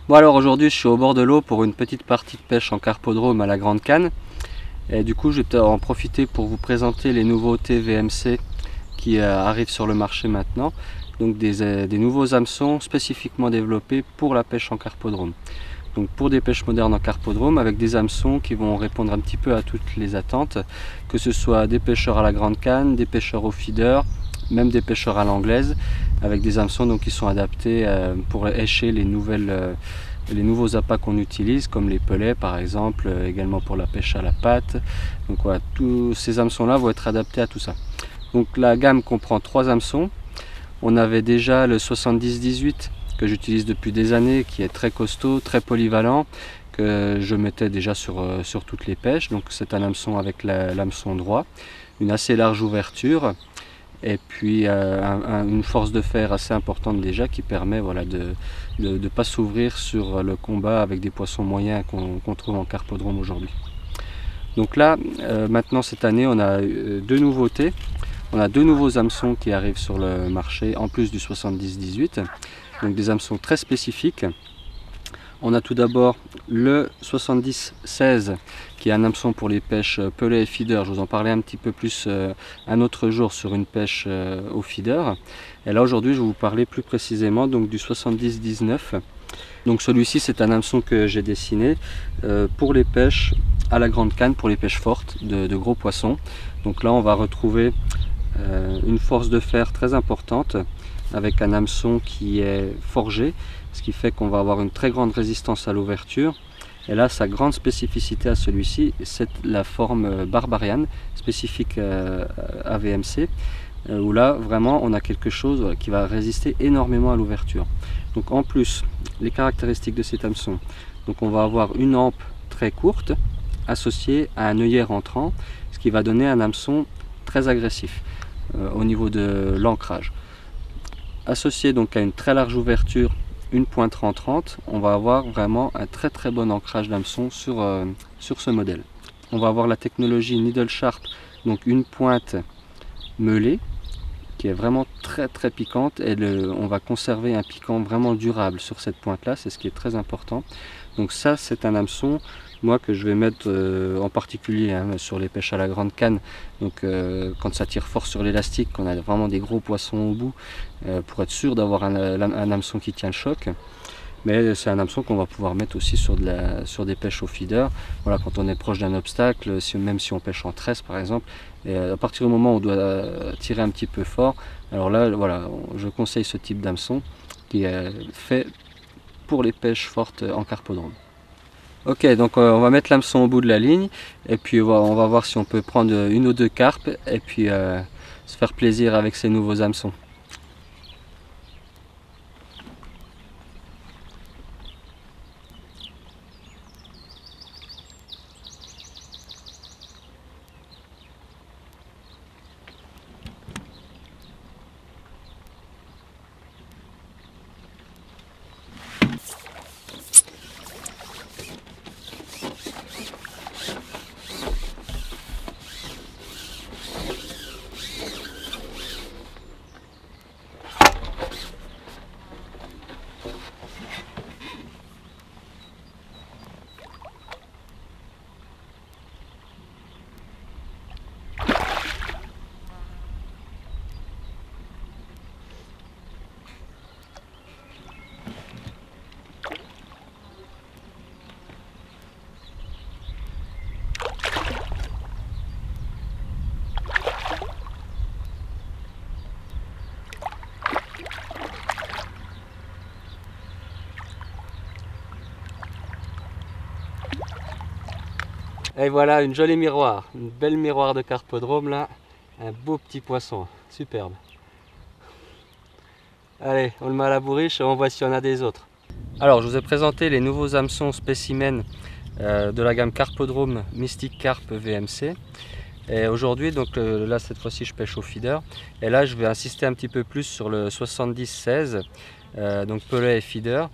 Bon alors aujourd'hui je suis au bord de l'eau pour une petite partie de pêche en carpodrome à la Grande Canne. Et du coup je vais en profiter pour vous présenter les nouveautés VMC qui arrivent sur le marché maintenant. Donc des nouveaux hameçons spécifiquement développés pour la pêche en carpodrome. Donc pour des pêches modernes en carpodrome avec des hameçons qui vont répondre un petit peu à toutes les attentes, que ce soit des pêcheurs à la Grande Canne, des pêcheurs au feeder, même des pêcheurs à l'anglaise, avec des hameçons donc, qui sont adaptés pour écher les nouveaux appâts qu'on utilise, comme les pellets par exemple, également pour la pêche à la patte. Donc voilà, tous ces hameçons là vont être adaptés à tout ça. Donc la gamme comprend 3 hameçons. On avait déjà le 70-18 que j'utilise depuis des années, qui est très costaud, très polyvalent, que je mettais déjà sur toutes les pêches. Donc c'est un hameçon avec l'hameçon droit, une assez large ouverture et puis une force de fer assez importante déjà qui permet voilà, de ne pas s'ouvrir sur le combat avec des poissons moyens qu'on trouve en carpodrome aujourd'hui. Donc là, maintenant cette année, on a deux nouveautés. On a deux nouveaux hameçons qui arrivent sur le marché en plus du 70-18, donc des hameçons très spécifiques. On a tout d'abord le 70-16 qui est un hameçon pour les pêches pellet et feeder. Je vous en parlais un petit peu plus un autre jour sur une pêche au feeder. Et là aujourd'hui je vais vous parler plus précisément donc, du 70-19. Donc celui-ci c'est un hameçon que j'ai dessiné pour les pêches à la Grande Canne, pour les pêches fortes de gros poissons. Donc là on va retrouver une force de fer très importante avec un hameçon qui est forgé, ce qui fait qu'on va avoir une très grande résistance à l'ouverture. Et là sa grande spécificité à celui-ci, c'est la forme barbariane spécifique à VMC, où là vraiment on a quelque chose qui va résister énormément à l'ouverture. Donc en plus les caractéristiques de cet hameçon, donc on va avoir une hampe très courte associée à un œillet rentrant, ce qui va donner un hameçon très agressif au niveau de l'ancrage. Associé donc à une très large ouverture, une pointe rentrante, on va avoir vraiment un très bon ancrage d'hameçon sur ce modèle. On va avoir la technologie Needle Sharp, donc une pointe meulée qui est vraiment très piquante, et on va conserver un piquant vraiment durable sur cette pointe là, c'est ce qui est très important. Donc ça c'est un hameçon moi que je vais mettre en particulier sur les pêches à la Grande Canne, donc quand ça tire fort sur l'élastique, qu'on a vraiment des gros poissons au bout, pour être sûr d'avoir un hameçon qui tient le choc. Mais c'est un hameçon qu'on va pouvoir mettre aussi sur des pêches au feeder. Voilà, quand on est proche d'un obstacle, même si on pêche en tresse par exemple, et à partir du moment où on doit tirer un petit peu fort, alors là voilà, je conseille ce type d'hameçon qui est fait pour les pêches fortes en carpodrome. Ok, donc on va mettre l'hameçon au bout de la ligne et puis on va voir si on peut prendre une ou deux carpes et puis se faire plaisir avec ces nouveaux hameçons. Et voilà une jolie miroir, une belle miroir de carpodrome là, un beau petit poisson, superbe. Allez, on le met à la bourriche et on voit s'il y en a des autres. Alors je vous ai présenté les nouveaux hameçons spécimens de la gamme Carpodrome Mystic Carp VMC. Et aujourd'hui, donc là cette fois-ci je pêche au feeder. Et là je vais insister un petit peu plus sur le 70-16, donc pellet et feeder.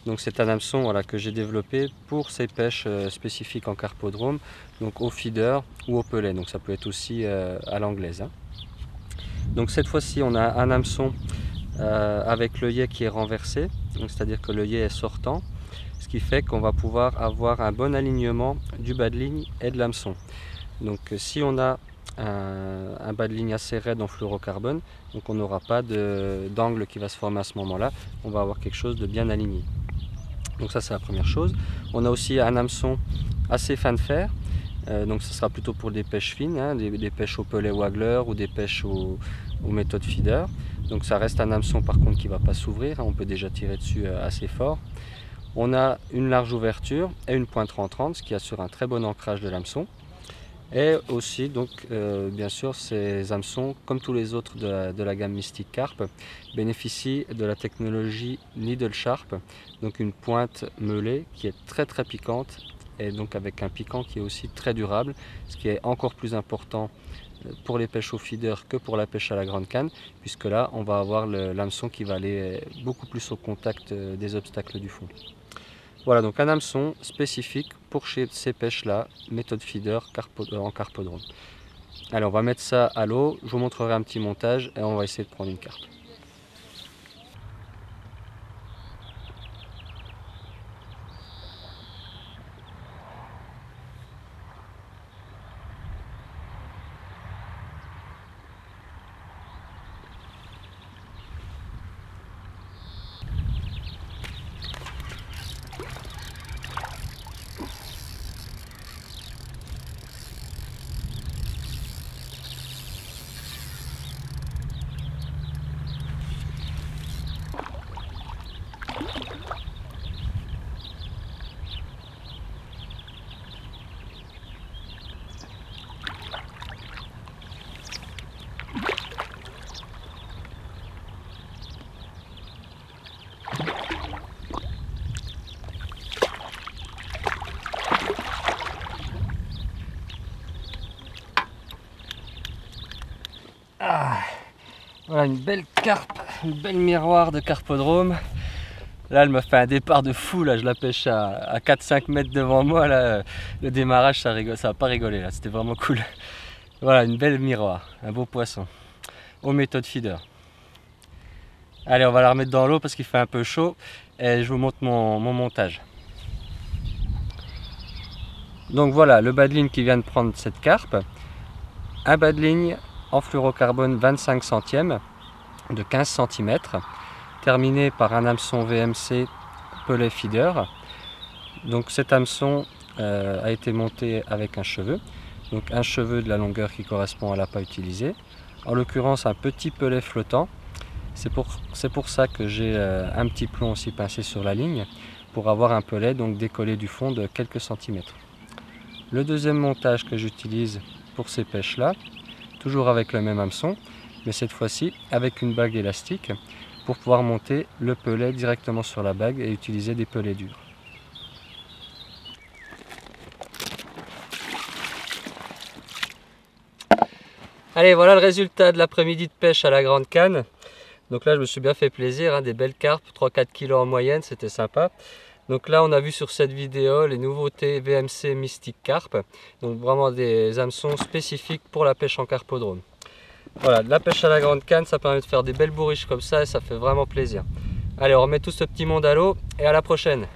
Donc c'est un hameçon voilà, que j'ai développé pour ces pêches spécifiques en carpodrome, donc au feeder ou au pellet. Donc ça peut être aussi à l'anglaise. Donc cette fois-ci on a un hameçon avec l'œillet qui est renversé, c'est-à-dire que l'œillet est sortant. qui fait qu'on va pouvoir avoir un bon alignement du bas de ligne et de l'hameçon. Donc si on a un bas de ligne assez raide en fluorocarbone, donc on n'aura pas d'angle qui va se former à ce moment-là, on va avoir quelque chose de bien aligné. Donc ça c'est la première chose. On a aussi un hameçon assez fin de fer, donc ce sera plutôt pour des pêches fines, hein, des pêches au pelet waggler ou des pêches aux méthodes feeder. Donc ça reste un hameçon par contre qui ne va pas s'ouvrir, hein, on peut déjà tirer dessus assez fort. On a une large ouverture et une pointe rentrante, ce qui assure un très bon ancrage de l'hameçon. Et aussi, donc, bien sûr, ces hameçons, comme tous les autres de la gamme Mystic Carp, bénéficient de la technologie Needle Sharp, donc une pointe meulée qui est très piquante et donc avec un piquant qui est aussi très durable, ce qui est encore plus important pour les pêches au feeder que pour la pêche à la grande canne, puisque là, on va avoir l'hameçon qui va aller beaucoup plus au contact des obstacles du fond. Voilà, donc un hameçon spécifique pour ces pêches-là, méthode feeder en carpodrome. Allez, on va mettre ça à l'eau, je vous montrerai un petit montage et on va essayer de prendre une carpe. Ah, voilà une belle carpe, une belle miroir de carpodrome. Là, elle m'a fait un départ de fou. Là, je la pêche à 4-5 mètres devant moi. Là, le démarrage, ça va pas rigoler. Là, c'était vraiment cool. Voilà, une belle miroir, un beau poisson. Aux méthodes feeder. Allez, on va la remettre dans l'eau parce qu'il fait un peu chaud. Et je vous montre mon montage. Donc voilà, le bas de ligne qui vient de prendre cette carpe. Un bas de ligne en fluorocarbone 25 centièmes de 15 cm, terminé par un hameçon VMC pelet feeder. Donc cet hameçon a été monté avec un cheveu, donc un cheveu de la longueur qui correspond à l'appât utilisé, en l'occurrence un petit pelet flottant. C'est pour ça que j'ai un petit plomb aussi pincé sur la ligne, pour avoir un pelet donc décollé du fond de quelques centimètres. Le deuxième montage que j'utilise pour ces pêches là, toujours avec le même hameçon, mais cette fois-ci avec une bague élastique pour pouvoir monter le pelet directement sur la bague et utiliser des pelets durs. Allez, voilà le résultat de l'après-midi de pêche à la grande canne. Donc là, je me suis bien fait plaisir, hein, des belles carpes, 3-4 kg en moyenne, c'était sympa. Donc là, on a vu sur cette vidéo les nouveautés VMC Mystic Carp. Donc vraiment des hameçons spécifiques pour la pêche en carpodrome. Voilà, de la pêche à la grande canne, ça permet de faire des belles bourriches comme ça et ça fait vraiment plaisir. Allez, on remet tout ce petit monde à l'eau et à la prochaine.